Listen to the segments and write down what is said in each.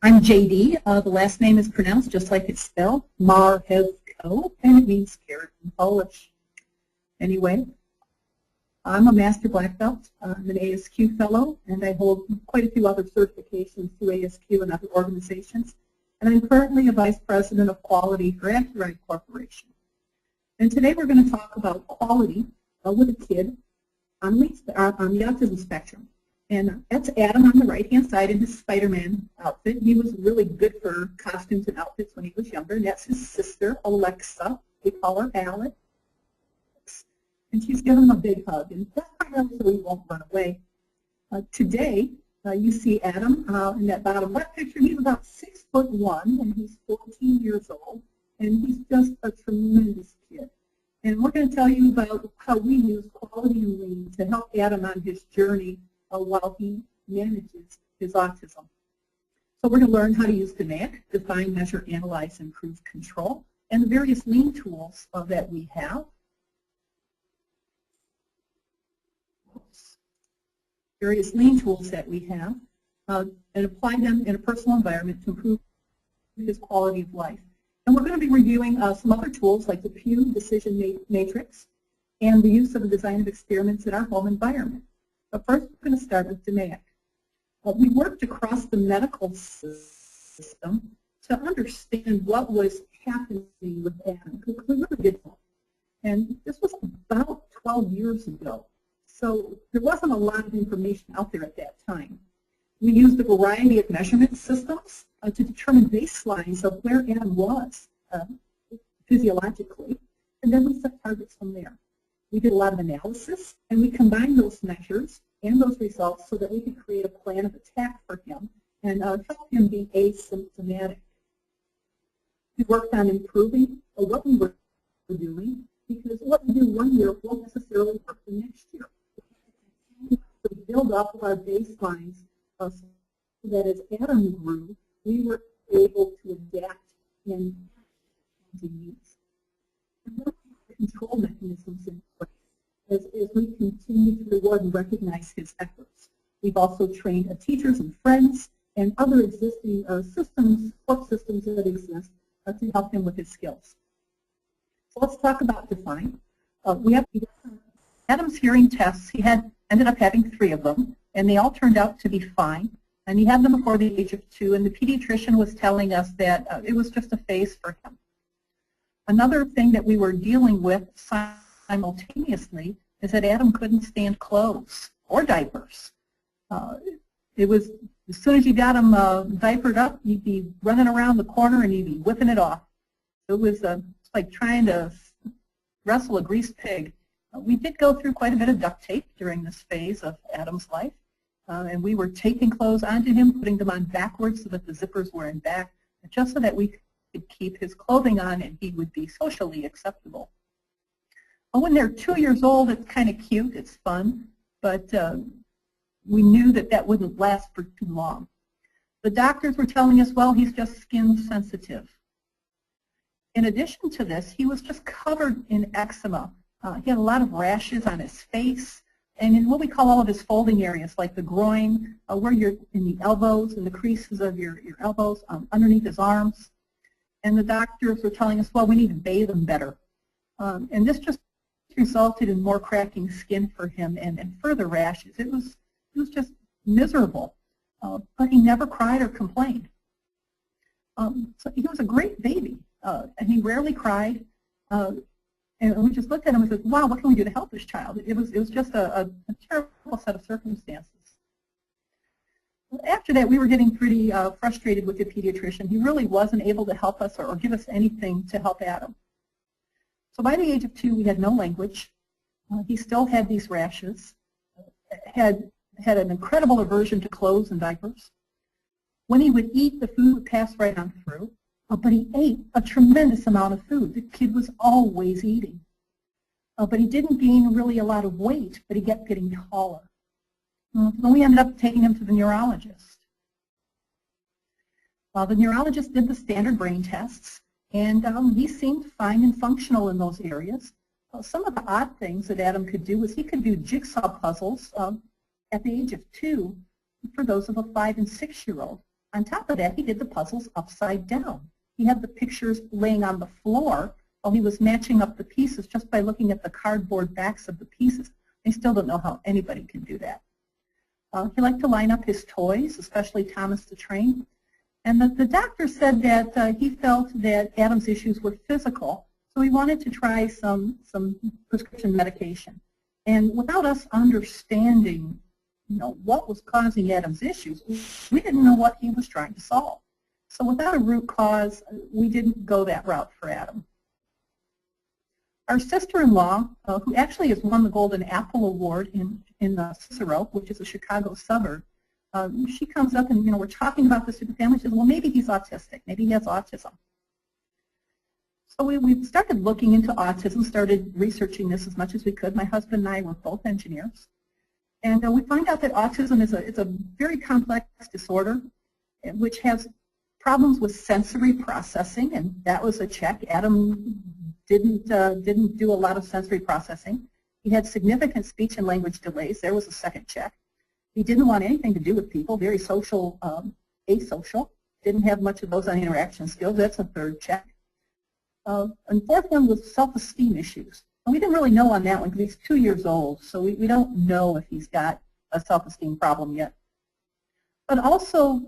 I'm JD. The last name is pronounced just like it's spelled, Marhevko, and it means carrot in Polish. Anyway, I'm a Master Black Belt. I'm an ASQ fellow, and I hold quite a few other certifications through ASQ and other organizations. And I'm currently a Vice President of Quality for Accurate Corporation. And today we're going to talk about quality with a kid on the autism spectrum. And that's Adam on the right-hand side in his Spider-Man outfit. He was really good for costumes and outfits when he was younger. And that's his sister, Alexa. We call her Alex. And she's giving him a big hug. And that's primarily so he won't run away. Today, you see Adam in that bottom left picture. He's about 6'1", and he's 14 years old. And he's just a tremendous kid. And we're going to tell you about how we use quality and lean to help Adam on his journey while he manages his autism. So we're going to learn how to use DMAIC, define, measure, analyze, improve, control, and the various lean tools that we have. Various lean tools that we have, and apply them in a personal environment to improve his quality of life. And we're going to be reviewing some other tools like the Pew Decision Matrix and the use of the design of experiments in our home environment. But first, we're going to start with DMAIC. We worked across the medical system to understand what was happening with Adam, because we really did that. And this was about 12 years ago. So there wasn't a lot of information out there at that time. We used a variety of measurement systems to determine baselines of where Adam was physiologically, and then we set targets from there. We did a lot of analysis, and we combined those measures and those results so that we could create a plan of attack for him and help him be asymptomatic. We worked on improving what we were doing, because what we do one year won't necessarily work the next year. So we build up our baselines so that as Adam grew, we were able to adapt and to use. And control mechanisms in place as we continue to reward and recognize his efforts. We've also trained teachers and friends and other existing support systems that exist to help him with his skills. So let's talk about define. We have Adam's hearing tests. He ended up having 3 of them, and they all turned out to be fine. And he had them before the age of 2, and the pediatrician was telling us that it was just a phase for him. Another thing that we were dealing with simultaneously is that Adam couldn't stand clothes or diapers. It was, as soon as you got him diapered up, he'd be running around the corner and he'd be whipping it off. It was like trying to wrestle a greased pig. We did go through quite a bit of duct tape during this phase of Adam's life, and we were taping clothes onto him, putting them on backwards so that the zippers were in back, just so that we could keep his clothing on and he would be socially acceptable. When they're 2 years old, it's kind of cute, it's fun, but we knew that that wouldn't last for too long. The doctors were telling us, well, he's just skin sensitive. In addition to this, he was just covered in eczema. He had a lot of rashes on his face and in what we call all of his folding areas, like the groin, where you're in the elbows and the creases of your elbows, underneath his arms. And the doctors were telling us, well, we need to bathe him better. And this just resulted in more cracking skin for him and further rashes. It was just miserable, but he never cried or complained. So he was a great baby, and he rarely cried. And we just looked at him and said, wow, what can we do to help this child? It was just a terrible set of circumstances. After that, we were getting pretty frustrated with the pediatrician. He really wasn't able to help us or give us anything to help Adam. So by the age of 2, we had no language. He still had these rashes, had an incredible aversion to clothes and diapers. When he would eat, the food would pass right on through. But he ate a tremendous amount of food. The kid was always eating. But he didn't gain really a lot of weight, but he kept getting taller. Then we ended up taking him to the neurologist. The neurologist did the standard brain tests, and he seemed fine and functional in those areas. Some of the odd things that Adam could do was he could do jigsaw puzzles at the age of 2 for those of a 5- and 6-year-old. On top of that, he did the puzzles upside down. He had the pictures laying on the floor while he was matching up the pieces just by looking at the cardboard backs of the pieces. I still don't know how anybody can do that. He liked to line up his toys, especially Thomas the Train. And the doctor said that he felt that Adam's issues were physical, so he wanted to try some prescription medication. And without us understanding, what was causing Adam's issues, we didn't know what he was trying to solve. So without a root cause, we didn't go that route for Adam. Our sister-in-law, who actually has won the Golden Apple Award in Cicero, which is a Chicago suburb, she comes up and we're talking about this with the family. She says, well, maybe he's autistic. Maybe he has autism. So we started looking into autism, started researching this as much as we could. My husband and I were both engineers. And we find out that autism is a very complex disorder which has problems with sensory processing, and that was a check. Adam didn't do a lot of sensory processing. He had significant speech and language delays. There was a second check. He didn't want anything to do with people, very social, asocial. Didn't have much of those on interaction skills. That's a third check. And fourth one was self-esteem issues. And we didn't really know on that one because he's 2 years old, so we don't know if he's got a self-esteem problem yet. But also,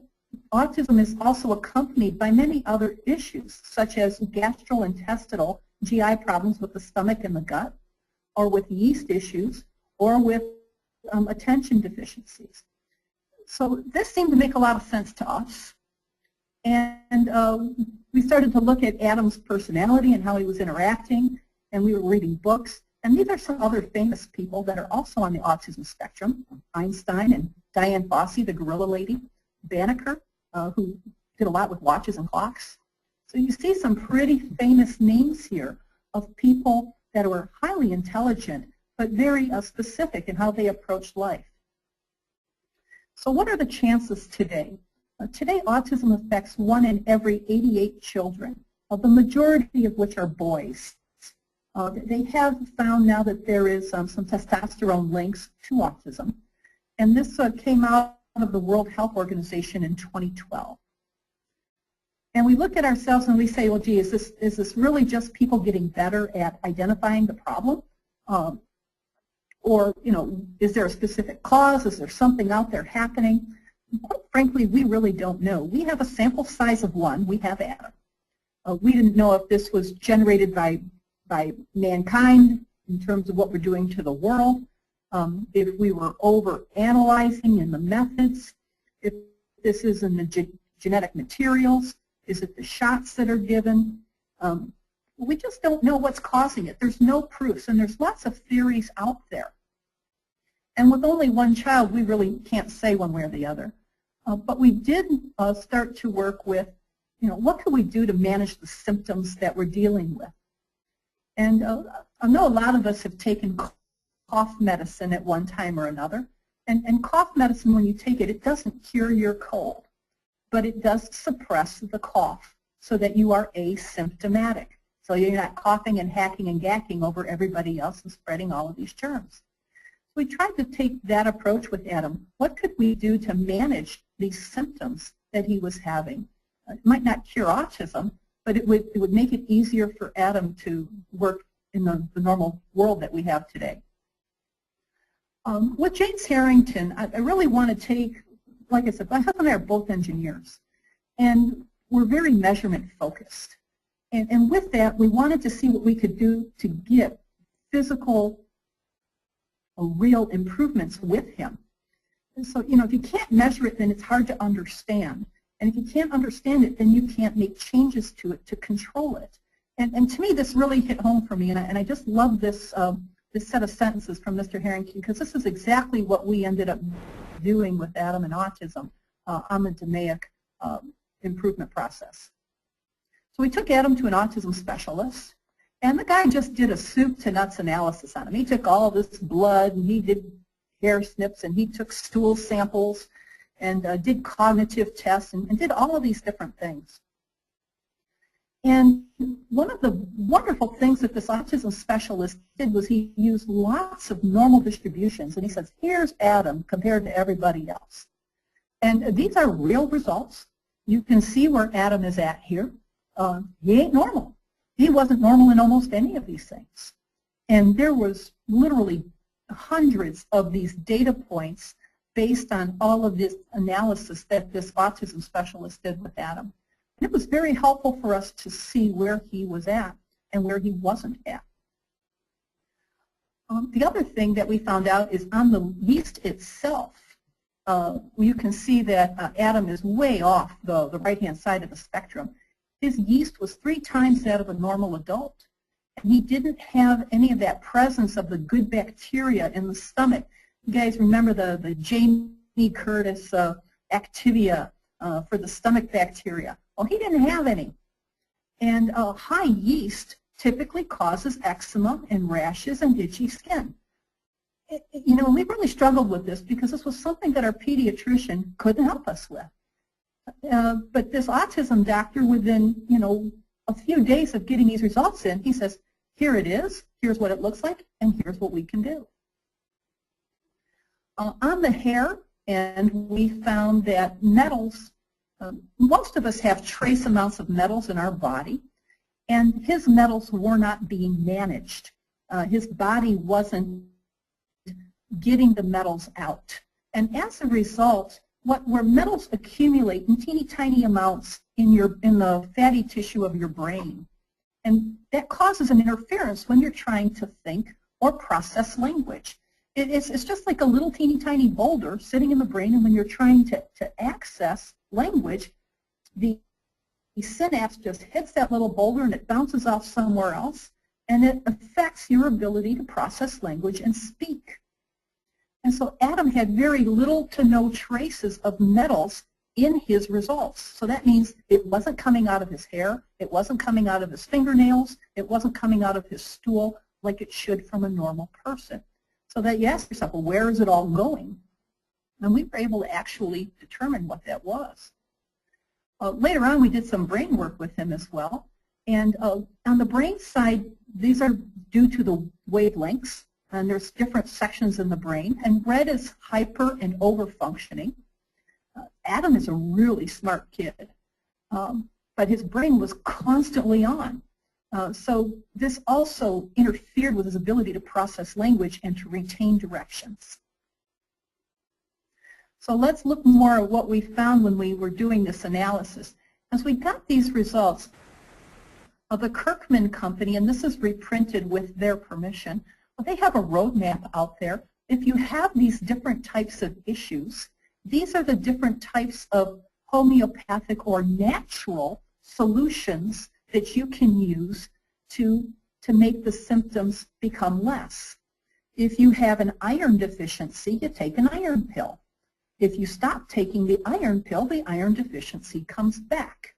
autism is also accompanied by many other issues, such as gastrointestinal GI problems with the stomach and the gut, or with yeast issues, or with attention deficiencies. So this seemed to make a lot of sense to us. And we started to look at Adam's personality and how he was interacting, and we were reading books. And these are some other famous people that are also on the autism spectrum: Einstein and Diane Fossey, the gorilla lady, Banneker, who did a lot with watches and clocks. So you see some pretty famous names here of people that were highly intelligent, but very specific in how they approached life. So what are the chances today? Today, autism affects 1 in every 88 children, the majority of which are boys. They have found now that there is some testosterone links to autism, and this came out of the World Health Organization in 2012. And we look at ourselves and we say, well, gee, is this really just people getting better at identifying the problem? Or, is there a specific cause? Is there something out there happening? And quite frankly, we really don't know. We have a sample size of 1. We have Adam. We didn't know if this was generated by mankind in terms of what we're doing to the world, if we were over-analyzing in the methods, if this is in the genetic materials, is it the shots that are given? We just don't know what's causing it. There's no proofs, and there's lots of theories out there. And with only 1 child, we really can't say one way or the other. But we did start to work with, what can we do to manage the symptoms that we're dealing with? And I know a lot of us have taken cough medicine at one time or another. And cough medicine, when you take it, it doesn't cure your cold, but it does suppress the cough so that you are asymptomatic. So you're not coughing and hacking and gacking over everybody else and spreading all of these germs. So we tried to take that approach with Adam. What could we do to manage these symptoms that he was having? It might not cure autism, but it would make it easier for Adam to work in the normal world that we have today. With James Harrington, I really want to take, like I said, my husband and I are both engineers, and we're very measurement focused. And with that, we wanted to see what we could do to get physical, real improvements with him. And so, if you can't measure it, then it's hard to understand. And if you can't understand it, then you can't make changes to it to control it. And to me, this really hit home for me, and I just love this, this set of sentences from Mr. Harrington, because this is exactly what we ended up doing with Adam and autism on the DMAIC improvement process. So we took Adam to an autism specialist, and the guy just did a soup to nuts analysis on him. He took all this blood, and he did hair snips, and he took stool samples, and did cognitive tests, and did all of these different things. And one of the wonderful things that this autism specialist did was he used lots of normal distributions, and he says, here's Adam compared to everybody else. And these are real results. you can see where Adam is at here. He ain't normal. He wasn't normal in almost any of these things. And there was literally hundreds of these data points based on all of this analysis that this autism specialist did with Adam. And it was very helpful for us to see where he was at and where he wasn't at. The other thing that we found out is on the yeast itself, you can see that Adam is way off the right-hand side of the spectrum. His yeast was 3 times that of a normal adult. And he didn't have any of that presence of the good bacteria in the stomach. You guys remember the Jamie Curtis Activia for the stomach bacteria. Well, he didn't have any. And high yeast typically causes eczema and rashes and itchy skin. You know, we really struggled with this because this was something that our pediatrician couldn't help us with. But this autism doctor, within, you know, a few days of getting these results in, he says, here it is, here's what it looks like, and here's what we can do. On the hair, and we found that metals, most of us have trace amounts of metals in our body, and his metals were not being managed. His body wasn't getting the metals out. And as a result, where metals accumulate in teeny tiny amounts in the fatty tissue of your brain. And that causes an interference when you're trying to think or process language. It's just like a little teeny tiny boulder sitting in the brain, and when you're trying to access language, the synapse just hits that little boulder and it bounces off somewhere else, and it affects your ability to process language and speak. And so Adam had very little to no traces of metals in his results. So that means it wasn't coming out of his hair, it wasn't coming out of his fingernails, it wasn't coming out of his stool like it should from a normal person. So that you ask yourself, well, where is it all going? And we were able to actually determine what that was. Later on, we did some brain work with him as well. And on the brain side, these are due to the wavelengths. And there's different sections in the brain. And red is hyper and over-functioning. Adam is a really smart kid, but his brain was constantly on. So this also interfered with his ability to process language and to retain directions. So let's look more at what we found when we were doing this analysis. As we got these results, the Kirkman company, and this is reprinted with their permission, they have a roadmap out there. If you have these different types of issues, these are the different types of homeopathic or natural solutions that you can use to make the symptoms become less. If you have an iron deficiency, you take an iron pill. If you stop taking the iron pill, the iron deficiency comes back.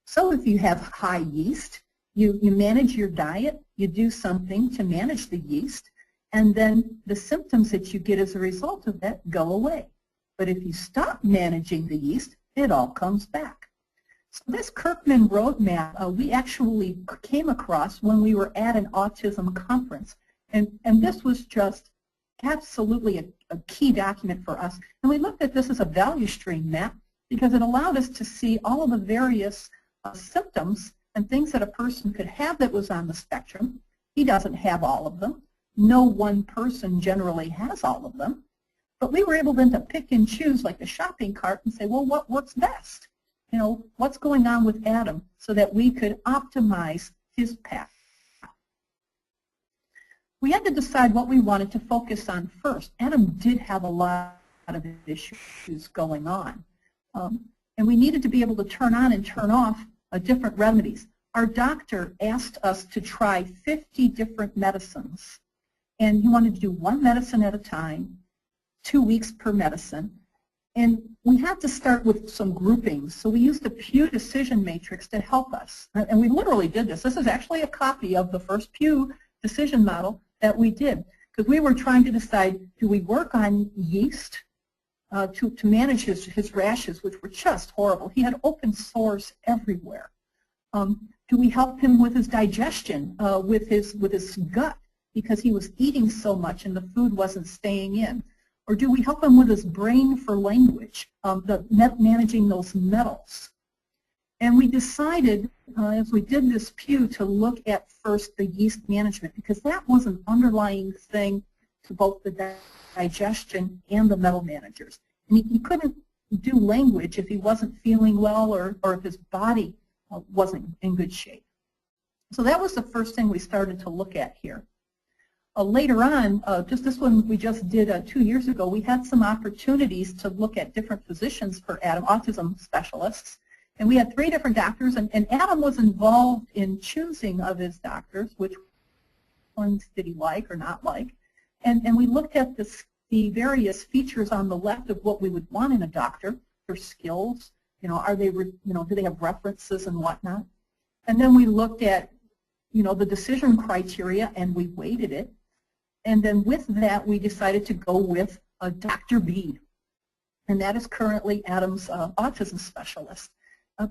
So if you have high yeast, you manage your diet, you do something to manage the yeast, and then the symptoms that you get as a result of that go away. But if you stop managing the yeast, it all comes back. So this Kirkman Road Map, we actually came across when we were at an autism conference. And this was just absolutely a key document for us. And we looked at this as a value stream map because it allowed us to see all of the various symptoms and things that a person could have that was on the spectrum. He doesn't have all of them. No one person generally has all of them. But we were able then to pick and choose like a shopping cart and say, well, what works best? You know, what's going on with Adam so that we could optimize his path. We had to decide what we wanted to focus on first. Adam did have a lot of issues going on. And we needed to be able to turn on and turn off different remedies. Our doctor asked us to try 50 different medicines. And he wanted to do one medicine at a time, 2 weeks per medicine. And we had to start with some groupings. So we used a Pew decision matrix to help us. And we literally did this. This is actually a copy of the first Pew decision model that we did. Because we were trying to decide, do we work on yeast to manage his rashes, which were just horrible. He had open sores everywhere. Do we help him with his digestion, with his gut, because he was eating so much and the food wasn't staying in? Or do we help him with his brain for language, managing those metals? And we decided, as we did this pew, to look at first the yeast management, because that was an underlying thing to both the digestion and the metal managers. And he couldn't do language if he wasn't feeling well or if his body wasn't in good shape. So that was the first thing we started to look at here. Later on, just this one we just did 2 years ago, we had some opportunities to look at different positions for Adam, autism specialists. And we had 3 different doctors, and Adam was involved in choosing of his doctors, which ones did he like or not like. And we looked at the various features on the left of what we would want in a doctor, their skills, are they, do they have references and whatnot. And then we looked at, the decision criteria, and we weighted it. And then with that, we decided to go with Dr. Bede. And that is currently Adam's autism specialist.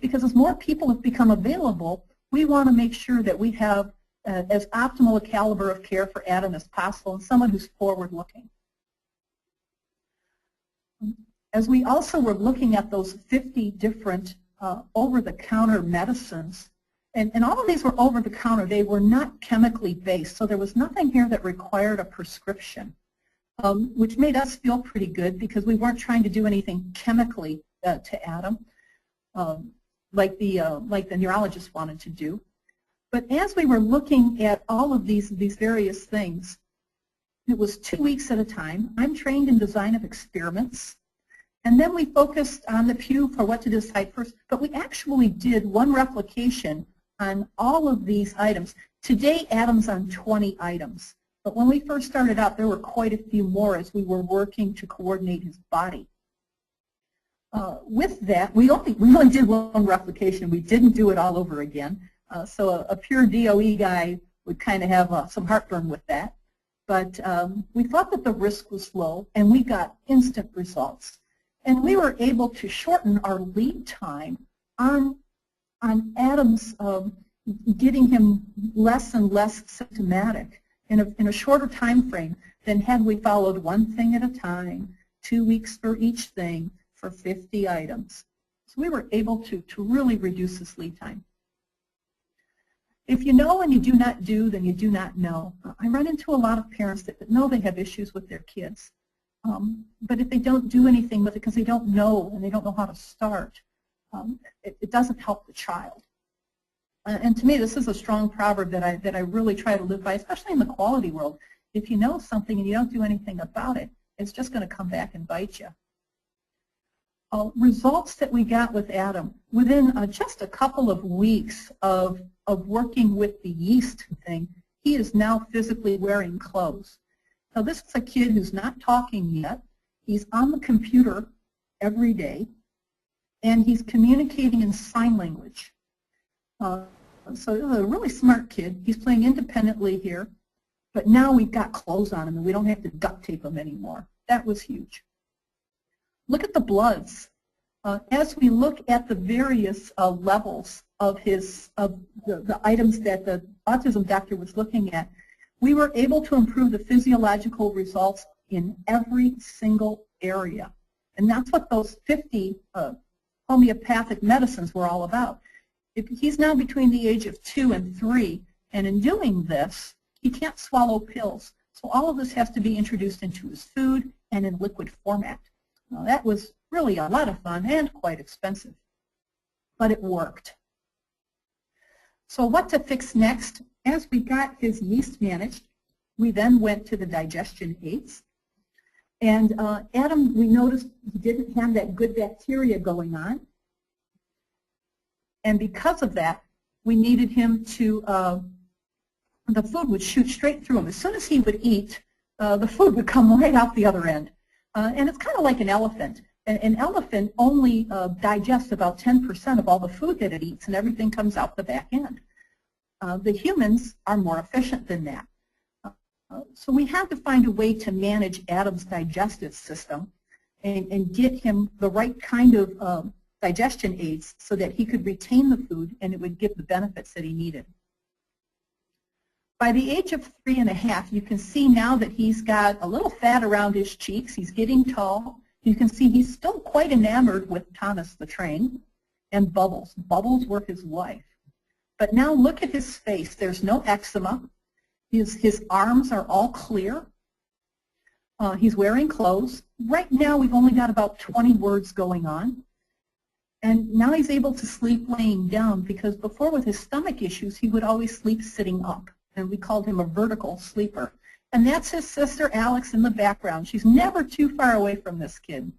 Because as more people have become available, we want to make sure that we have as optimal a caliber of care for Adam as possible, and someone who's forward-looking. As we also were looking at those 50 different over-the-counter medicines, and all of these were over-the-counter, they were not chemically based, so there was nothing here that required a prescription, which made us feel pretty good because we weren't trying to do anything chemically to Adam. Like the neurologist wanted to do. But as we were looking at all of these various things, it was 2 weeks at a time. I'm trained in design of experiments. And then we focused on the pew for what to decide first. But we actually did 1 replication on all of these items. Today, Adam's on 20 items. But when we first started out, there were quite a few more as we were working to coordinate his body. With that, we only did 1 replication. We didn't do it all over again. So a pure DOE guy would kind of have some heartburn with that. But we thought that the risk was low, and we got instant results. And we were able to shorten our lead time on Adam's getting him less and less symptomatic in a shorter time frame than had we followed 1 thing at a time, 2 weeks for each thing, for 50 items. So we were able to really reduce this lead time. If you know and you do not do, then you do not know. I run into a lot of parents that know they have issues with their kids, but if they don't do anything with it because they don't know and they don't know how to start, it doesn't help the child. And to me, this is a strong proverb that I really try to live by, especially in the quality world. If you know something and you don't do anything about it, it's just going to come back and bite you. Results that we got with Adam, within just a couple of weeks of working with the yeast thing, he is now physically wearing clothes. Now this is a kid who's not talking yet. He's on the computer every day, and he's communicating in sign language. So he's a really smart kid. He's playing independently here, but now we've got clothes on him and we don't have to duct tape him anymore. That was huge. Look at the bloods. As we look at the various levels of the items that the autism doctor was looking at, we were able to improve the physiological results in every single area. And that's what those 50 homeopathic medicines were all about. If he's now between the age of 2 and 3, and in doing this, he can't swallow pills. So all of this has to be introduced into his food and in liquid format. Now, that was really a lot of fun and quite expensive, but it worked. So what to fix next? As we got his yeast managed, we then went to the digestion aids. And Adam, we noticed he didn't have that good bacteria going on. And because of that, we needed him to, the food would shoot straight through him. As soon as he would eat, the food would come right out the other end. And it's kind of like an elephant. An elephant only digests about 10% of all the food that it eats, and everything comes out the back end. The humans are more efficient than that. So we had to find a way to manage Adam's digestive system and get him the right kind of digestion aids so that he could retain the food and it would give the benefits that he needed. By the age of 3.5, you can see now that he's got a little fat around his cheeks. He's getting tall. You can see he's still quite enamored with Thomas the Train. and Bubbles. Bubbles were his wife. But now look at his face. There's no eczema. His arms are all clear. He's wearing clothes. Right now we've only got about 20 words going on. And now he's able to sleep laying down, because before with his stomach issues he would always sleep sitting up. And we called him a vertical sleeper. And that's his sister Alex in the background. She's never too far away from this kid.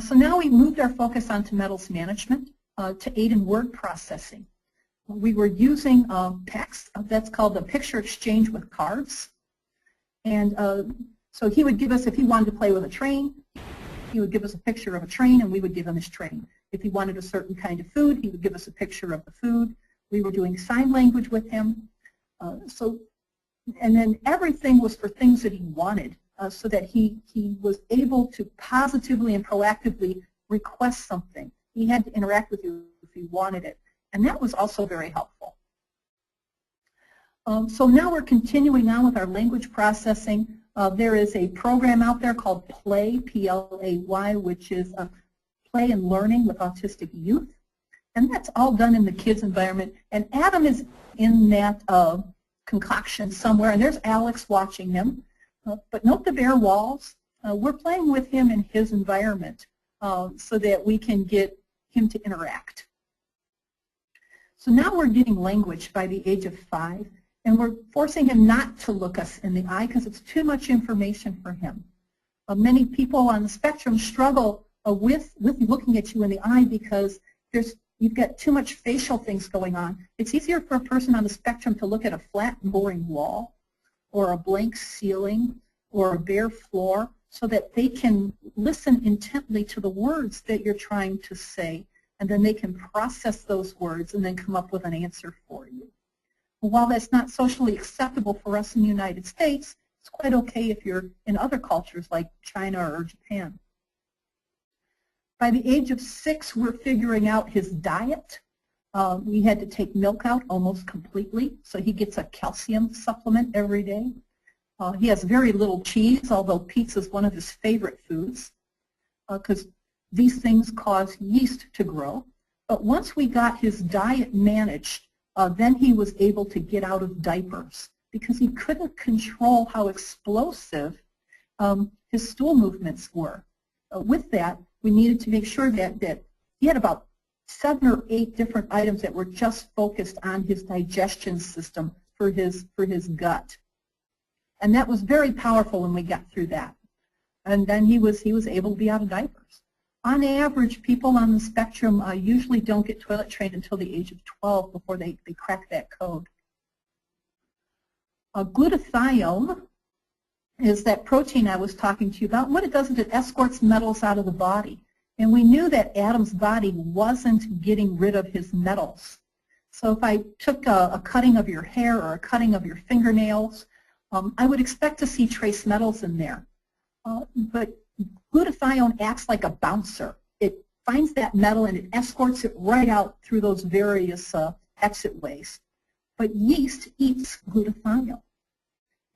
So now we moved our focus onto metals management to aid in word processing. We were using PECS, that's called the picture exchange with cards. And so he would give us, if he wanted to play with a train, he would give us a picture of a train and we would give him his train. If he wanted a certain kind of food, he would give us a picture of the food. We were doing sign language with him. And then everything was for things that he wanted, so that he was able to positively and proactively request something. He had to interact with you if he wanted it. And that was also very helpful. So now we're continuing on with our language processing. There is a program out there called PLAY, P-L-A-Y, which is play and learning with autistic youth. And that's all done in the kids' environment. And Adam is in that concoction somewhere, and there's Alex watching him. But note the bare walls. We're playing with him in his environment so that we can get him to interact. So now we're getting language by the age of 5, and we're forcing him not to look us in the eye because it's too much information for him. Many people on the spectrum struggle with looking at you in the eye because you've got too much facial things going on. It's easier for a person on the spectrum to look at a flat, boring wall or a blank ceiling or a bare floor so that they can listen intently to the words that you're trying to say, and then they can process those words and then come up with an answer for you. While that's not socially acceptable for us in the United States, it's quite okay if you're in other cultures like China or Japan. By the age of 6, we're figuring out his diet. We had to take milk out almost completely, so he gets a calcium supplement every day. He has very little cheese, although pizza is one of his favorite foods, because these things cause yeast to grow. But once we got his diet managed, then he was able to get out of diapers because he couldn't control how explosive his stool movements were. With that, we needed to make sure that he had about 7 or 8 different items that were just focused on his digestion system for his gut. And that was very powerful when we got through that. And then he was able to be out of diapers. On average, people on the spectrum usually don't get toilet trained until the age of 12 before they crack that code. Glutathione is that protein I was talking to you about. What it does is it escorts metals out of the body. And we knew that Adam's body wasn't getting rid of his metals. So if I took a cutting of your hair or a cutting of your fingernails, I would expect to see trace metals in there. But glutathione acts like a bouncer. It finds that metal and it escorts it right out through those various exit ways. But yeast eats glutathione.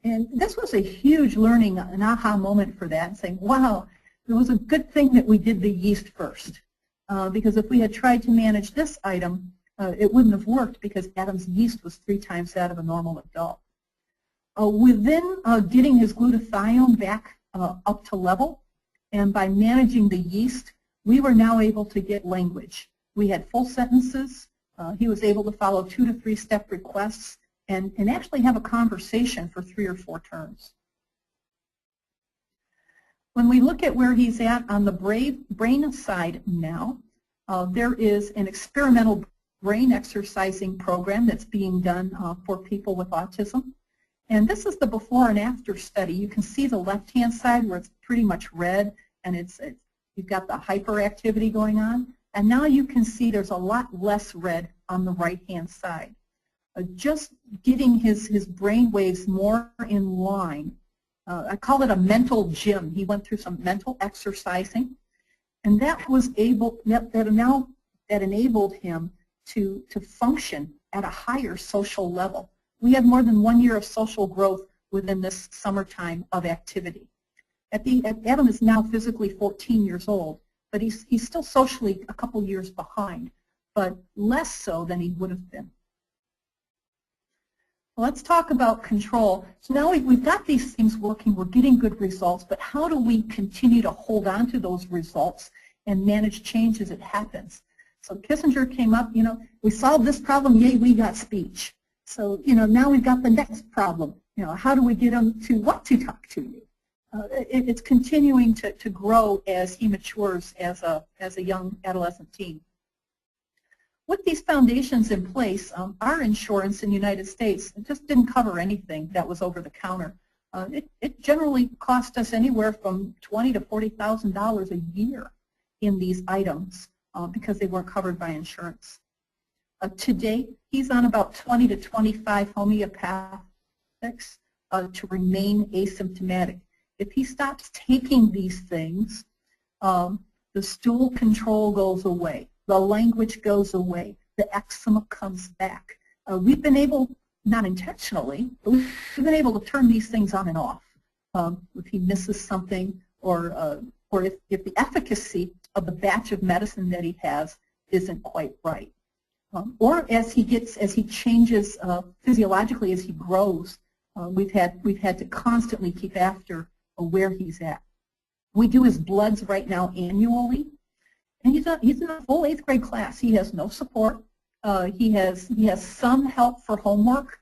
And this was a huge learning, an aha moment for that, saying, wow, it was a good thing that we did the yeast first. Because if we had tried to manage this item, it wouldn't have worked because Adam's yeast was 3 times that of a normal adult. Within getting his glutathione back up to level, and by managing the yeast, we were now able to get language. We had full sentences. He was able to follow 2 to 3 step requests and actually have a conversation for 3 or 4 turns. When we look at where he's at on the brain side now, there is an experimental brain exercising program that's being done for people with autism. And this is the before and after study. You can see the left-hand side where it's pretty much red and you've got the hyperactivity going on. And now you can see there's a lot less red on the right-hand side. Just getting his brain waves more in line. I call it a mental gym. He went through some mental exercising, and that was that enabled him to function at a higher social level. We had more than 1 year of social growth within this summertime of activity. Adam is now physically 14 years old, but he's still socially a couple years behind, but less so than he would have been. Let's talk about control. So now we've got these things working, we're getting good results, but how do we continue to hold on to those results and manage change as it happens? So Kissinger came up, we solved this problem, yay, we got speech. So, now we've got the next problem. How do we get them to want to talk to you? It's continuing to grow as he matures as a young adolescent teen. With these foundations in place, our insurance in the United States just didn't cover anything that was over the counter. It generally cost us anywhere from $20,000 to $40,000 a year in these items because they weren't covered by insurance. To date, he's on about 20 to 25 homeopathics to remain asymptomatic. If he stops taking these things, the stool control goes away. The language goes away. The eczema comes back. We've been able, not intentionally, but we've been able to turn these things on and off. If he misses something, or if the efficacy of the batch of medicine that he has isn't quite right, or as he changes physiologically as he grows, we've had to constantly keep after where he's at. We do his bloods right now annually. And he's in a full 8th grade class. He has no support. He has some help for homework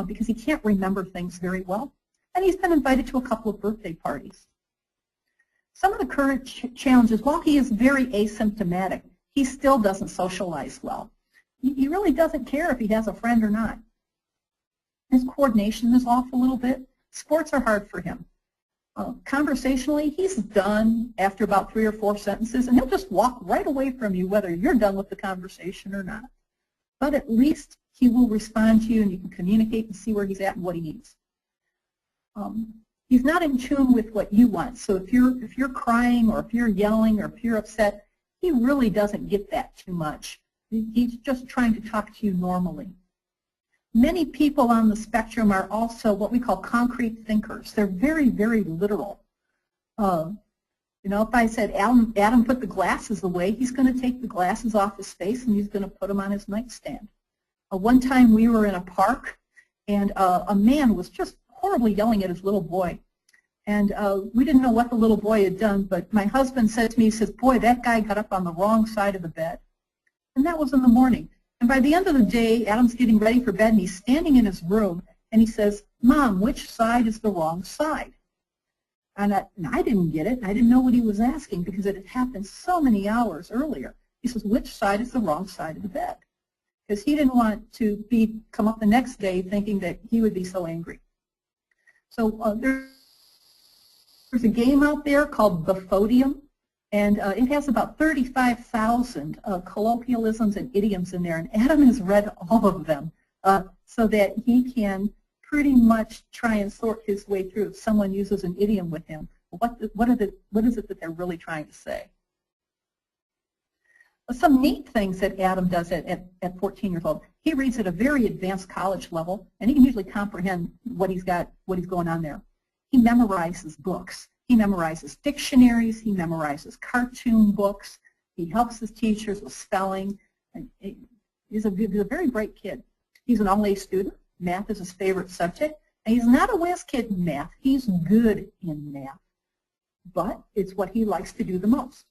because he can't remember things very well. And he's been invited to a couple of birthday parties. Some of the current challenges, while he is very asymptomatic, he still doesn't socialize well. He really doesn't care if he has a friend or not. His coordination is off a little bit. Sports are hard for him. Conversationally, he's done after about 3 or 4 sentences, and he'll just walk right away from you whether you're done with the conversation or not. But at least he will respond to you, and you can communicate and see where he's at and what he needs. He's not in tune with what you want. So if you're crying or if you're yelling or if you're upset, he really doesn't get that too much. He's just trying to talk to you normally. Many people on the spectrum are also what we call concrete thinkers. They're very, very literal. If I said, Adam, put the glasses away, he's going to take the glasses off his face and he's going to put them on his nightstand. One time we were in a park and a man was just horribly yelling at his little boy. And we didn't know what the little boy had done, but my husband said to me, he says, boy, that guy got up on the wrong side of the bed. And that was in the morning. And by the end of the day, Adam's getting ready for bed, and he's standing in his room, and he says, Mom, which side is the wrong side? And I didn't get it. I didn't know what he was asking because it had happened so many hours earlier. He says, which side is the wrong side of the bed? Because he didn't want to come up the next day thinking that he would be so angry. So there's a game out there called Befodium. And it has about 35,000 colloquialisms and idioms in there, and Adam has read all of them so that he can pretty much try and sort his way through. If someone uses an idiom with him, what is it that they're really trying to say? Some neat things that Adam does at 14 years old. He reads at a very advanced college level, and he can usually comprehend what he's going on there. He memorizes books. He memorizes dictionaries, he memorizes cartoon books, he helps his teachers with spelling. And he's a very bright kid. He's an all-A student. Math is his favorite subject. And he's not a whiz kid in math. He's good in math. But it's what he likes to do the most.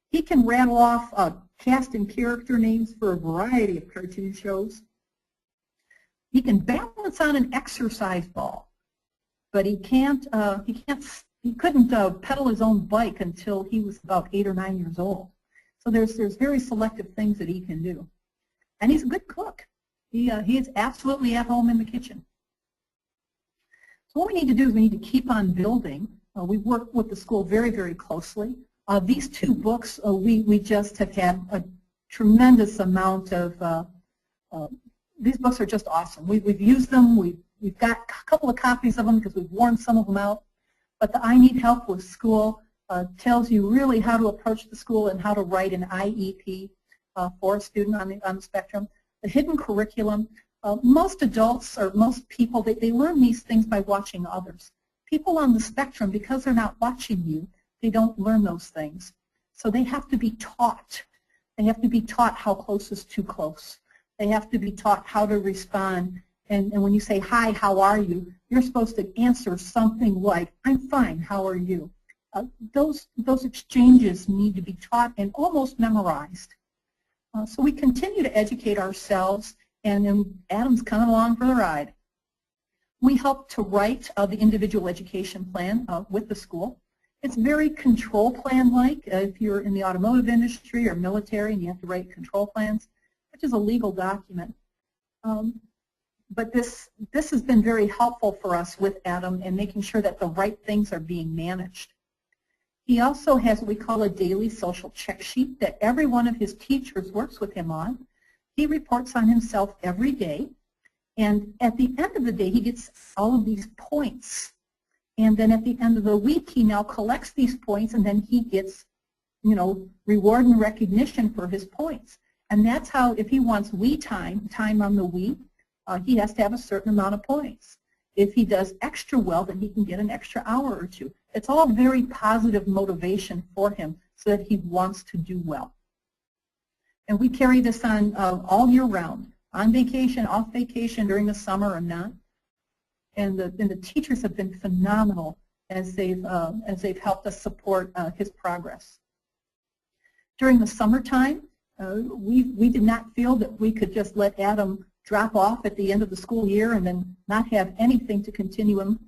He can rattle off cast and character names for a variety of cartoon shows. He can balance on an exercise ball. But he couldn't pedal his own bike until he was about 8 or 9 years old. So there's very selective things that he can do. And he's a good cook. He is absolutely at home in the kitchen. So what we need to do is we need to keep on building. We work with the school very, very closely. These 2 books, we just have had a tremendous amount of, these books are just awesome. We've used them. We've got a couple of copies of them because we've worn some of them out. But the I Need Help with School tells you really how to approach the school and how to write an IEP for a student on the spectrum. The hidden curriculum, most adults or most people, they learn these things by watching others. People on the spectrum, because they're not watching you, they don't learn those things. So they have to be taught. They have to be taught how close is too close. They have to be taught how to respond. And when you say, hi, how are you? You're supposed to answer something like, I'm fine, how are you? Those exchanges need to be taught and almost memorized. So we continue to educate ourselves, and Adam's coming along for the ride. We help to write the individual education plan with the school. It's very control plan-like. If you're in the automotive industry or military and you have to write control plans, which is a legal document. But this has been very helpful for us with Adam in making sure that the right things are being managed. He also has what we call a daily social check sheet that every one of his teachers works with him on. He reports on himself every day, and at the end of the day he gets all of these points. And then at the end of the week he now collects these points, and then he gets, you know, reward and recognition for his points. And that's how, if he wants time on the Wii, he has to have a certain amount of points. If he does extra well, then he can get an extra hour or two. It's all very positive motivation for him so that he wants to do well. And we carry this on all year round, on vacation, off vacation, during the summer or not. And the teachers have been phenomenal as they've helped us support his progress. During the summertime, we did not feel that we could just let Adam drop off at the end of the school year and then not have anything to continue him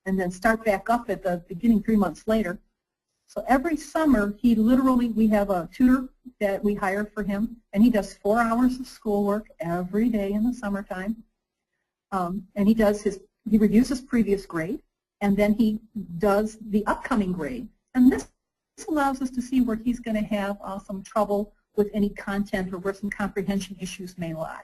and then start back up at the beginning 3 months later. So every summer, we have a tutor that we hire for him, and he does 4 hours of schoolwork every day in the summertime. And he reviews his previous grade, and then he does the upcoming grade. And this allows us to see where he's going to have some trouble with any content or where some comprehension issues may lie.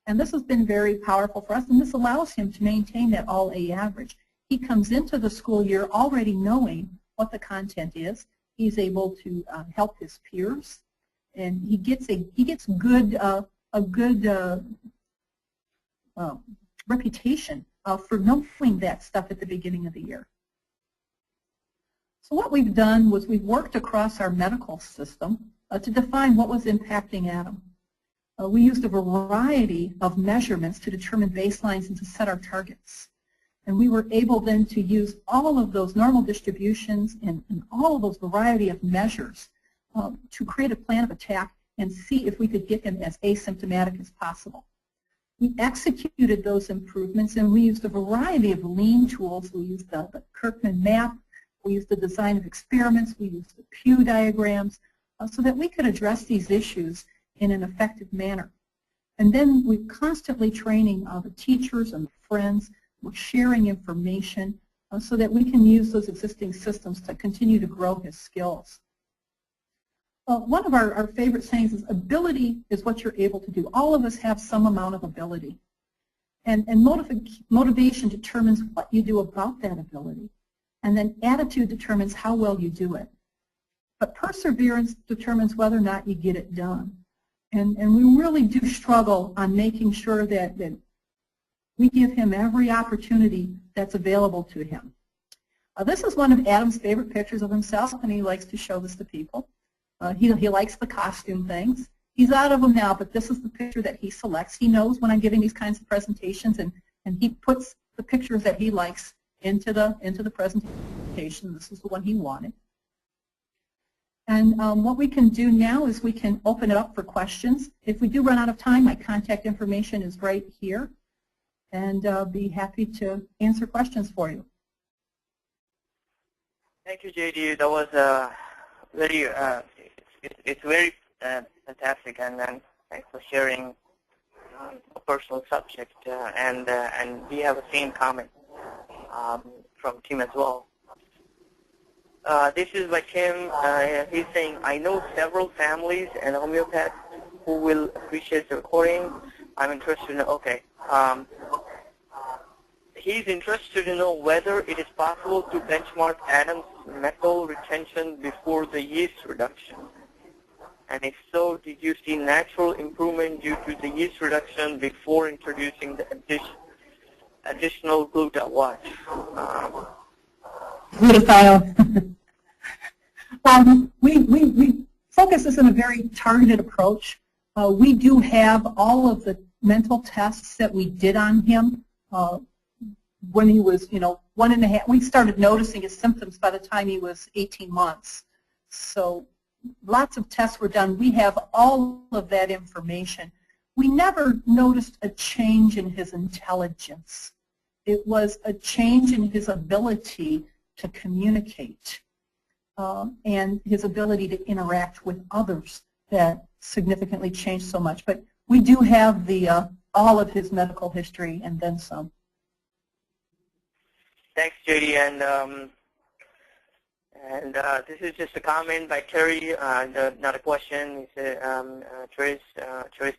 And this has been very powerful for us, and this allows him to maintain that all A average. He comes into the school year already knowing what the content is. He's able to help his peers, and he gets a good reputation for knowing that stuff at the beginning of the year. So what we've done was we've worked across our medical system to define what was impacting Adam. We used a variety of measurements to determine baselines and to set our targets. And we were able then to use all of those normal distributions and all of those variety of measures to create a plan of attack and see if we could get him as asymptomatic as possible. We executed those improvements, and we used a variety of lean tools. We used the Kirkman Map, we used the design of experiments, we used the Pew diagrams, so that we could address these issues in an effective manner. And then we're constantly training the teachers and the friends. We're sharing information so that we can use those existing systems to continue to grow his skills. One of our favorite sayings is, ability is what you're able to do. All of us have some amount of ability. And motivation determines what you do about that ability. And then attitude determines how well you do it. But perseverance determines whether or not you get it done. And we really do struggle on making sure that we give him every opportunity that's available to him. This is one of Adam's favorite pictures of himself, and he likes to show this to people. He likes the costume things. He's out of them now, but this is the picture that he selects. He knows when I'm giving these kinds of presentations, and he puts the pictures that he likes into the presentation. This is the one he wanted. And what we can do now is we can open it up for questions. If we do run out of time, my contact information is right here, and I'll be happy to answer questions for you. Thank you, JD. That was very, it's very fantastic, and thanks for sharing a personal subject. And we have the same comment from Tim as well. This is by Tim. He's saying, I know several families and homeopaths who will appreciate the recording. I'm interested in, okay. He's interested to know whether it is possible to benchmark Adam's metal retention before the yeast reduction. And if so, did you see natural improvement due to the yeast reduction before introducing the additional glutathione? Glutathione. We focus this in a very targeted approach. We do have all of the mental tests that we did on him when he was, 1.5. We started noticing his symptoms by the time he was 18 months. So lots of tests were done. We have all of that information. We never noticed a change in his intelligence. It was a change in his ability to communicate and his ability to interact with others that significantly changed so much. But we do have the all of his medical history and then some. Thanks, JD. And this is just a comment by Terry, not a question. Terry's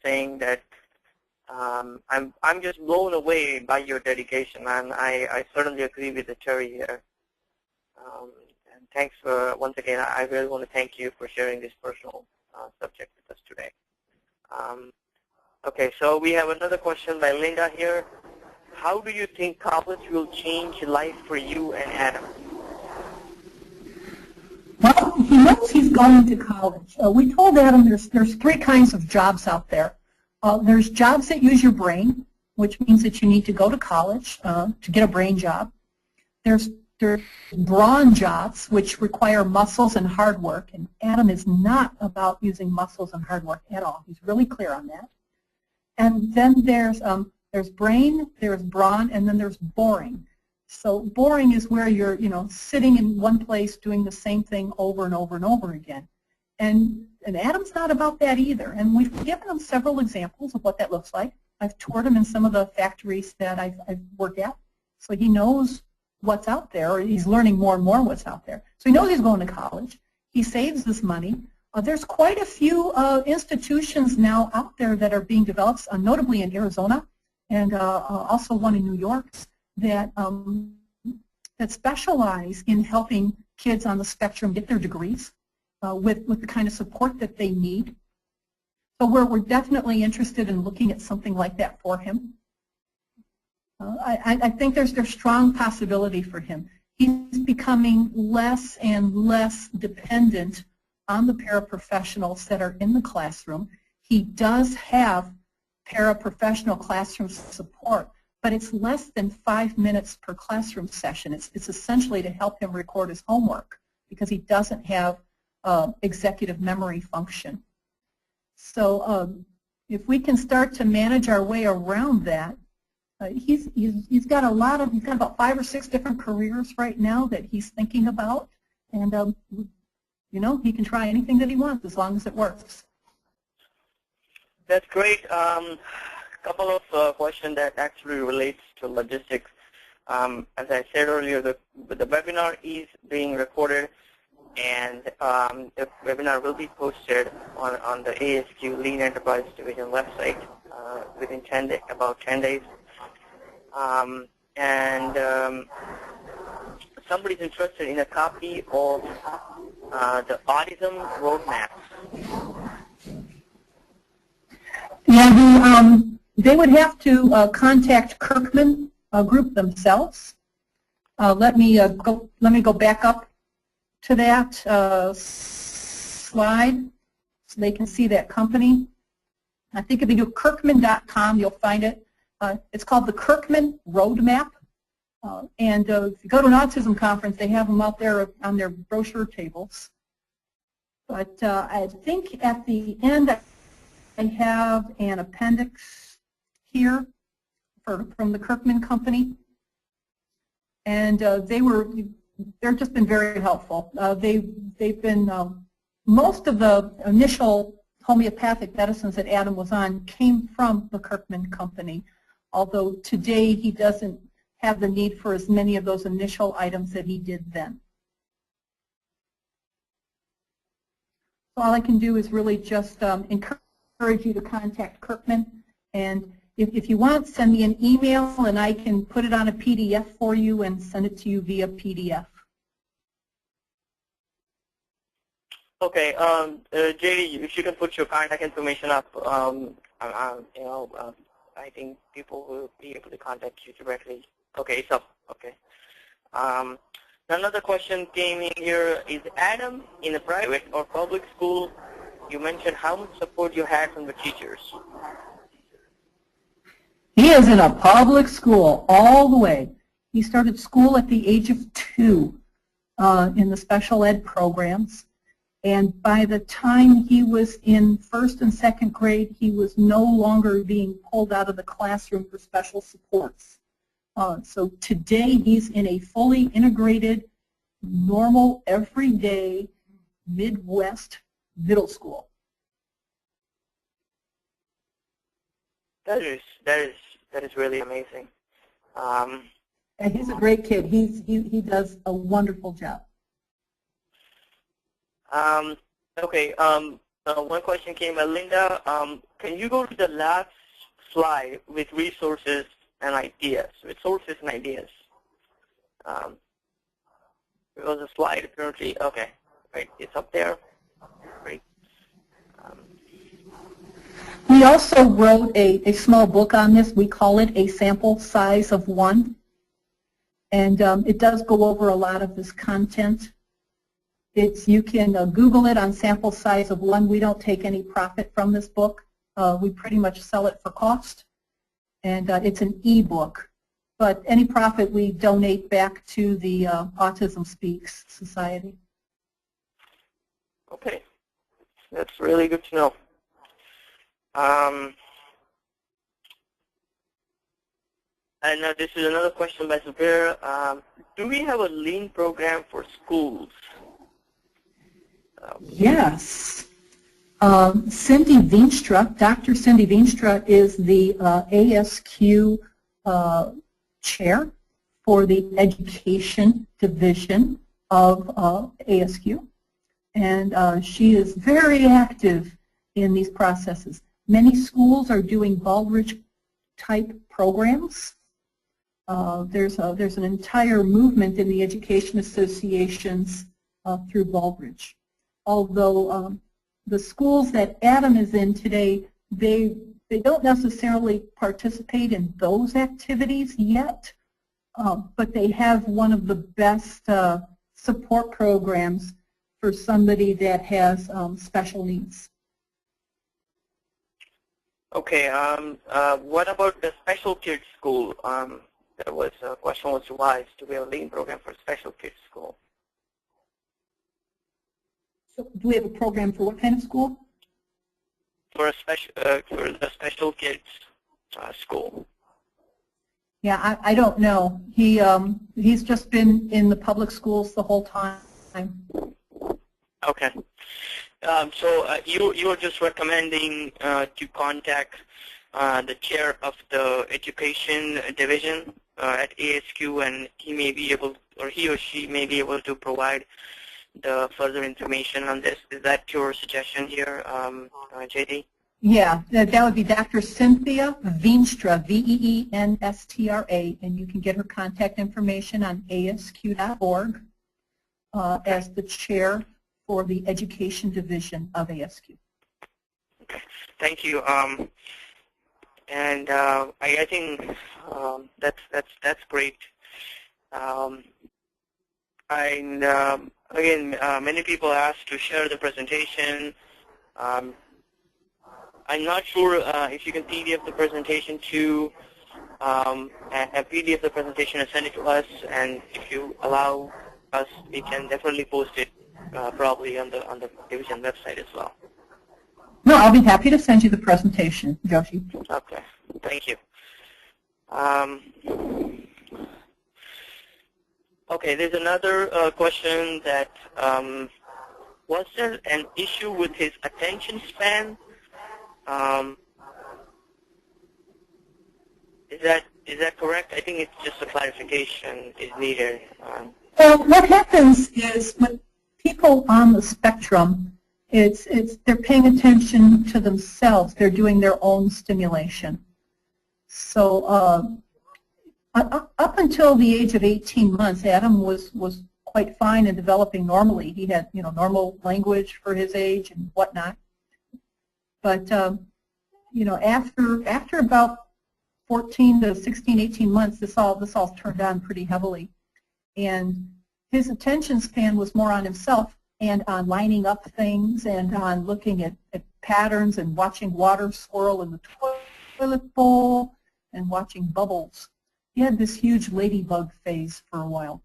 saying that I'm just blown away by your dedication, and I certainly agree with the Terry here. And thanks for, once again, I really want to thank you for sharing this personal subject with us today. Okay, so we have another question by Linda here. How do you think college will change life for you and Adam? Well, he knows he's going to college. We told Adam there's 3 kinds of jobs out there. There's jobs that use your brain, which means that you need to go to college to get a brain job. There's brawn jobs, which require muscles and hard work, and Adam is not about using muscles and hard work at all. He's really clear on that. And then there's brain, there's brawn, and then there's boring. So boring is where you're, sitting in one place doing the same thing over and over and over again. And Adam's not about that either. And we've given him several examples of what that looks like. I've toured him in some of the factories that I've worked at, so he knows what's out there, or he's learning more and more what's out there. So he knows he's going to college. He saves this money. There's quite a few institutions now out there that are being developed, notably in Arizona, and also one in New York, that specialize in helping kids on the spectrum get their degrees with the kind of support that they need. So we're definitely interested in looking at something like that for him. I think there's strong possibility for him. He's becoming less and less dependent on the paraprofessionals that are in the classroom. He does have paraprofessional classroom support, but it's less than 5 minutes per classroom session. It's essentially to help him record his homework because he doesn't have executive memory function. So if we can start to manage our way around that, he's got about 5 or 6 different careers right now that he's thinking about, and he can try anything that he wants as long as it works. That's great. Couple of questions that actually relates to logistics. As I said earlier, the webinar is being recorded, and the webinar will be posted on the ASQ Lean Enterprise Division website within about 10 days. Somebody's interested in a copy of the Autism Road Map. Yeah, they would have to contact Kirkman Group themselves. Let me go back up to that slide so they can see that company. I think if you do Kirkman.com, you'll find it. It's called the Kirkman Road Map. And if you go to an autism conference, they have them out there on their brochure tables. But I think at the end, I have an appendix here from the Kirkman company, and they're just been very helpful. They've been most of the initial homeopathic medicines that Adam was on came from the Kirkman company, although today he doesn't have the need for as many of those initial items that he did then. So all I can do is really just encourage you to contact Kirkman, and if you want, send me an email and I can put it on a PDF for you and send it to you via PDF. Okay, JD, if you can put your contact information up, I think people will be able to contact you directly. Okay, it's up. Okay. Another question came in here. Is Adam in a private or public school? You mentioned how much support you had from the teachers. He is in a public school all the way. He started school at the age of 2 in the special ed programs. And by the time he was in 1st and 2nd grade, he was no longer being pulled out of the classroom for special supports. So today he's in a fully integrated, normal, everyday Midwest middle school. That is really amazing. And he's a great kid. He does a wonderful job. Okay. One question came by Linda. Can you go to the last slide with resources and ideas? With sources and ideas. It was a slide apparently. Okay. Right. It's up there. Great. We also wrote a small book on this. We call it A Sample Size of 1. And it does go over a lot of this content. You can Google it on Sample Size of 1. We don't take any profit from this book. We pretty much sell it for cost. And it's an e-book. But any profit we donate back to the Autism Speaks Society. Okay. That's really good to know. And this is another question by Zubair. Do we have a lean program for schools? Yes. Cindy Veenstra, Dr. Cindy Veenstra is the ASQ chair for the Education Division of ASQ. And she is very active in these processes. Many schools are doing Baldrige-type programs. There's an entire movement in the education associations through Baldrige. Although the schools that Adam is in today, they don't necessarily participate in those activities yet, but they have one of the best support programs for somebody that has special needs. Okay. What about the special kids school? There was a question was raised. Do we have a lean program for special kids school? So do we have a program for what kind of school? For the special kids school. Yeah, I don't know. He's just been in the public schools the whole time. Okay. So you were just recommending to contact the chair of the education division at ASQ, and he may be able, or he or she may be able to provide the further information on this. Is that your suggestion here, JD? Yeah, that would be Dr. Cynthia Veenstra, V-E-E-N-S-T-R-A, and you can get her contact information on asq.org as the chair for the Education Division of ASQ. Okay, thank you. And I think that's great. And again, many people asked to share the presentation. I'm not sure if you can PDF the presentation to have PDF the presentation and send it to us, and if you allow us, we can definitely post it probably on the division website as well. No, I'll be happy to send you the presentation, Joshi. Okay, thank you. Okay, there's another question that was there an issue with his attention span? Is that correct? I think it's just a clarification is needed. Well, what happens is when people on the spectrum, they're paying attention to themselves. They're doing their own stimulation. So up until the age of 18 months, Adam was quite fine and developing normally. He had normal language for his age and whatnot. But after about 14 to 16, 18 months, this all turned on pretty heavily, and his attention span was more on himself and on lining up things and on looking at patterns and watching water swirl in the toilet bowl and watching bubbles. He had this huge ladybug phase for a while.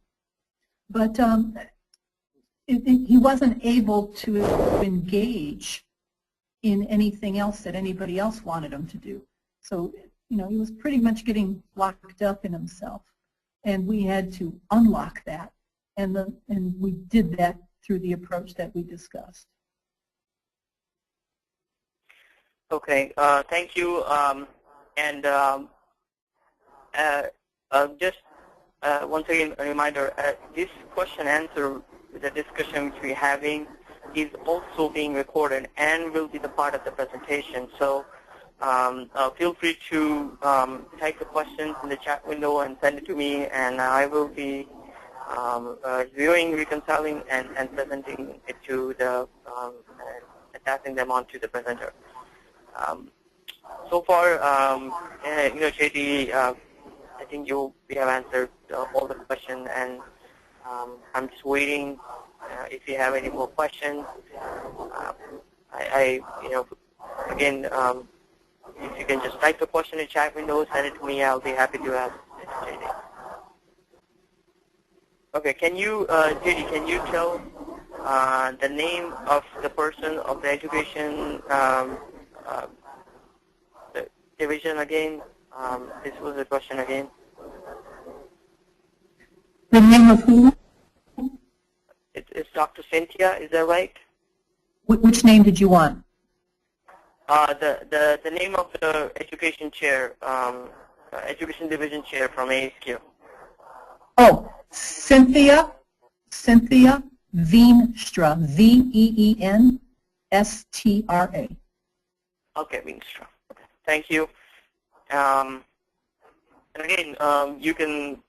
But he wasn't able to engage in anything else that anybody else wanted him to do. So, you know, he was pretty much getting locked up in himself. And we had to unlock that. And we did that through the approach that we discussed. Okay, thank you. Just once again, a reminder, this question answer, the discussion which we're having, is also being recorded and will be the part of the presentation. So feel free to type the questions in the chat window and send it to me, and I will be reviewing, reconciling, and presenting it to the, attaching them onto the presenter. So far, you know, JD, I think we have answered all the questions, and I'm just waiting if you have any more questions. You know, again, if you can just type the question in the chat window, send it to me. I'll be happy to answer it, JD. Okay, can you, JD, can you tell the name of the person of the education the division again? This was the question again. The name of who? It's Dr. Cynthia, is that right? Which name did you want? The name of the education chair, education division chair from ASQ. Oh, Cynthia Veenstra, V-E-E-N-S-T-R-A. Okay, Veenstra. Okay. Thank you. And again, you can,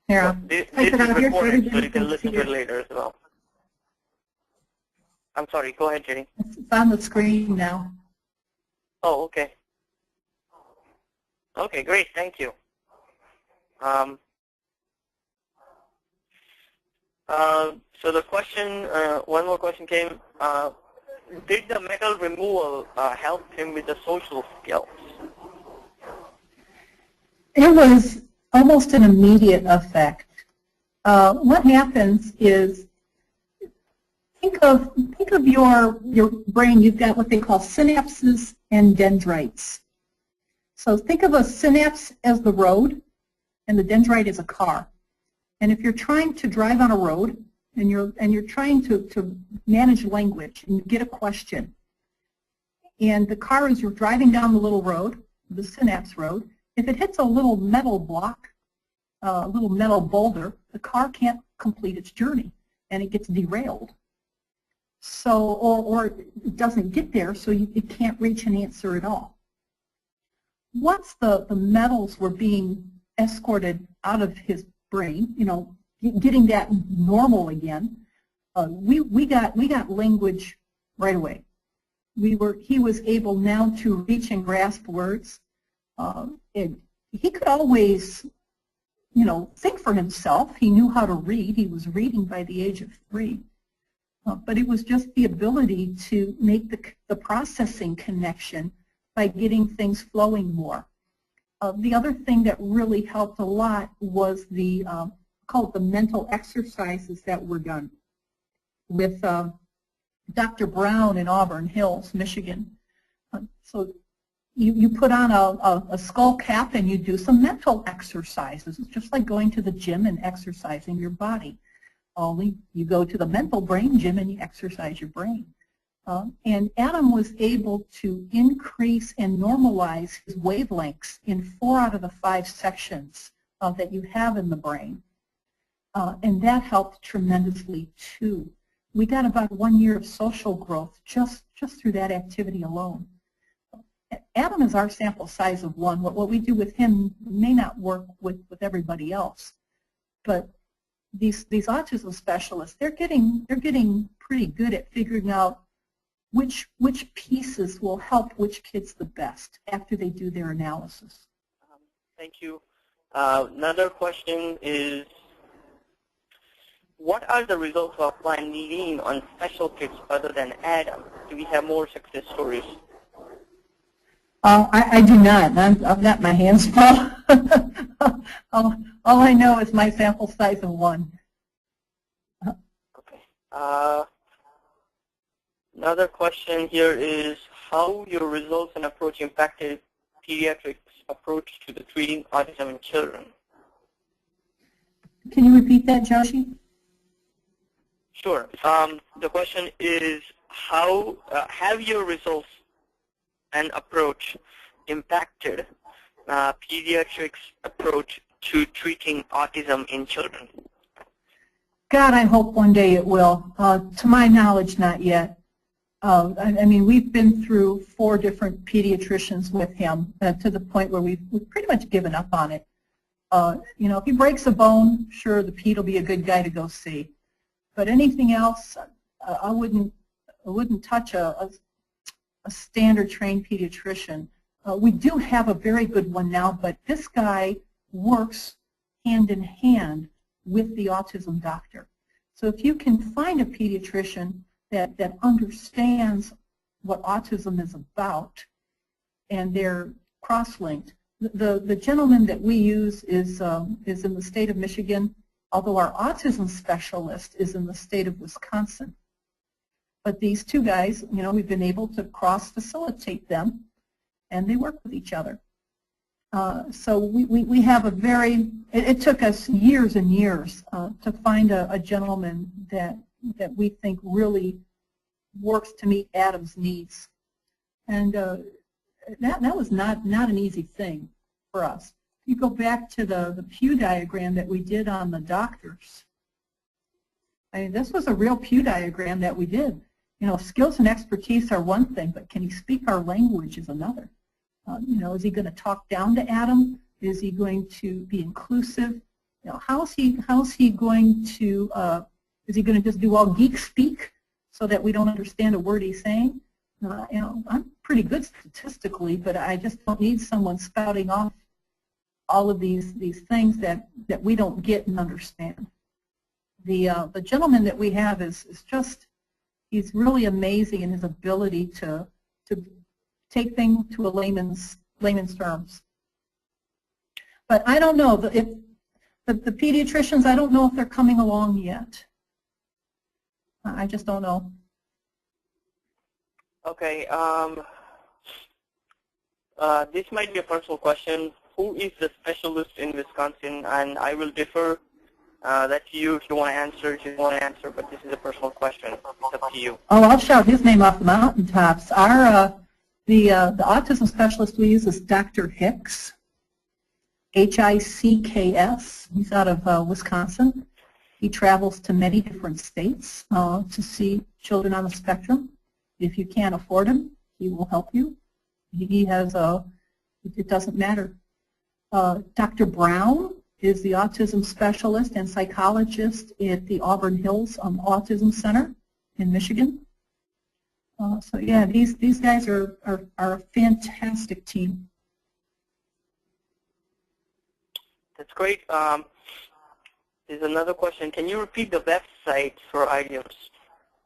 this is recorded, so you can listen to it later as well. I'm sorry, go ahead, Jenny. It's on the screen now. Oh, okay. Okay, great, thank you. So the question, one more question came, did the metal removal help him with the social skills? It was almost an immediate effect. What happens is, think of your brain. You've got what they call synapses and dendrites. So think of a synapse as the road, and the dendrite is a car. And if you're trying to drive on a road, and you're trying to manage language, and you get a question, and the car, as you're driving down the little road, the synapse road, if it hits a little metal block, a little metal boulder, the car can't complete its journey, and it gets derailed. So, or it doesn't get there, so it can't reach an answer at all. Once the metals were being escorted out of his brain, you know, getting that normal again, we got language right away. He was able now to reach and grasp words. He could always, you know, think for himself. He knew how to read. He was reading by the age of 3. But it was just the ability to make the processing connection by getting things flowing more. The other thing that really helped a lot was the called the mental exercises that were done with Dr. Brown in Auburn Hills, Michigan. So you put on a skull cap and you do some mental exercises. It's just like going to the gym and exercising your body. Only you go to the mental brain gym and you exercise your brain. And Adam was able to increase and normalize his wavelengths in 4 out of the 5 sections that you have in the brain. And that helped tremendously too. We got about 1 year of social growth just through that activity alone. Adam is our sample size of 1. What we do with him may not work with everybody else, but these autism specialists, they're getting pretty good at figuring out which pieces will help which kids the best after they do their analysis. Thank you. Another question is, what are the results of applying lean on special kids other than Adam? Do we have more success stories? I do not. I've got my hands full. all I know is my sample size of 1. Okay. Another question here is how your results and approach impacted pediatrics approach to the treating autism in children. Can you repeat that, Joshi? Sure. The question is how have your results and approach impacted pediatrics approach to treating autism in children? God, I hope one day it will. To my knowledge, not yet. I mean, we've been through 4 different pediatricians with him to the point where we've pretty much given up on it. You know, if he breaks a bone, sure, the ped will be a good guy to go see. But anything else, I wouldn't touch a standard trained pediatrician. We do have a very good one now, but this guy works hand in hand with the autism doctor. So if you can find a pediatrician that understands what autism is about and they're cross-linked. The gentleman that we use is in the state of Michigan, although our autism specialist is in the state of Wisconsin. But these 2 guys, you know, we've been able to cross-facilitate them, and they work with each other. So we have a very, it took us years and years to find a gentleman that we think really works to meet Adam's needs. And that was not an easy thing for us. If you go back to the Pew diagram that we did on the doctors, I mean, this was a real Pew diagram that we did. You know, skills and expertise are one thing, but can he speak our language is another. You know, is he going to talk down to Adam? Is he going to be inclusive? You know, how's he going to, is he going to just do all geek speak so that we don't understand a word he's saying? You know, I'm pretty good statistically, but I just don't need someone spouting off all of these things that we don't get and understand. The gentleman that we have is just, he's really amazing in his ability to take things to a layman's terms. But I don't know, if the pediatricians, I don't know if they're coming along yet. I just don't know. Okay. This might be a personal question. Who is the specialist in Wisconsin? And I will defer that to you if you want to answer. If you want to answer, but this is a personal question. It's up to you. Oh, I'll shout his name off the mountaintops. Our the autism specialist we use is Dr. Hicks, Hicks. He's out of Wisconsin. He travels to many different states to see children on the spectrum. If you can't afford him, he will help you. He has it doesn't matter. Dr. Brown is the autism specialist and psychologist at the Auburn Hills Autism Center in Michigan. So yeah, these guys are a fantastic team. That's great. There's another question. Can you repeat the website for idioms?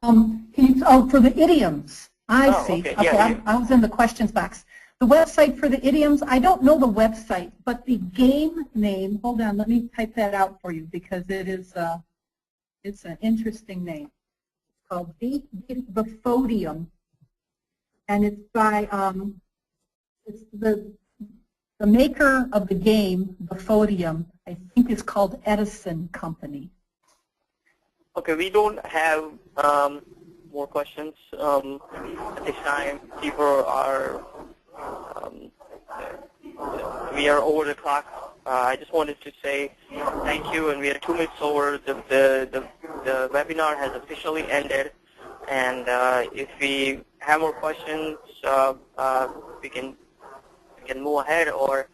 For the idioms. I see. Okay, Okay, yeah, I was in the questions box. The website for the idioms, I don't know the website, but the game name, hold on, let me type that out for you because it is it's an interesting name. It's called Bifodium, and it's by it's the maker of the game Bifodium. I think it's called Edison Company. Okay, we don't have more questions at this time. People are we are over the clock. I just wanted to say thank you, and we are 2 minutes over. The webinar has officially ended, and if we have more questions, we can move ahead, or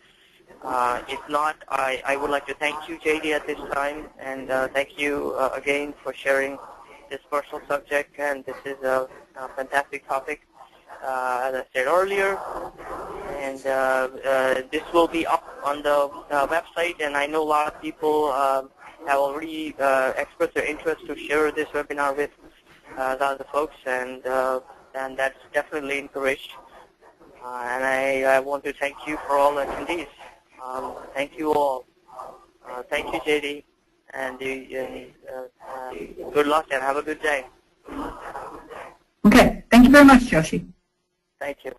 if not, I would like to thank you, JD, at this time, and thank you again for sharing this personal subject, and this is a fantastic topic, as I said earlier, and this will be up on the website, and I know a lot of people have have already expressed their interest to share this webinar with the other folks, and that's definitely encouraged. And I want to thank you for all the attendees. Thank you all. Thank you, JD, and good luck and have a good day. Okay, thank you very much, Joshi. Thank you.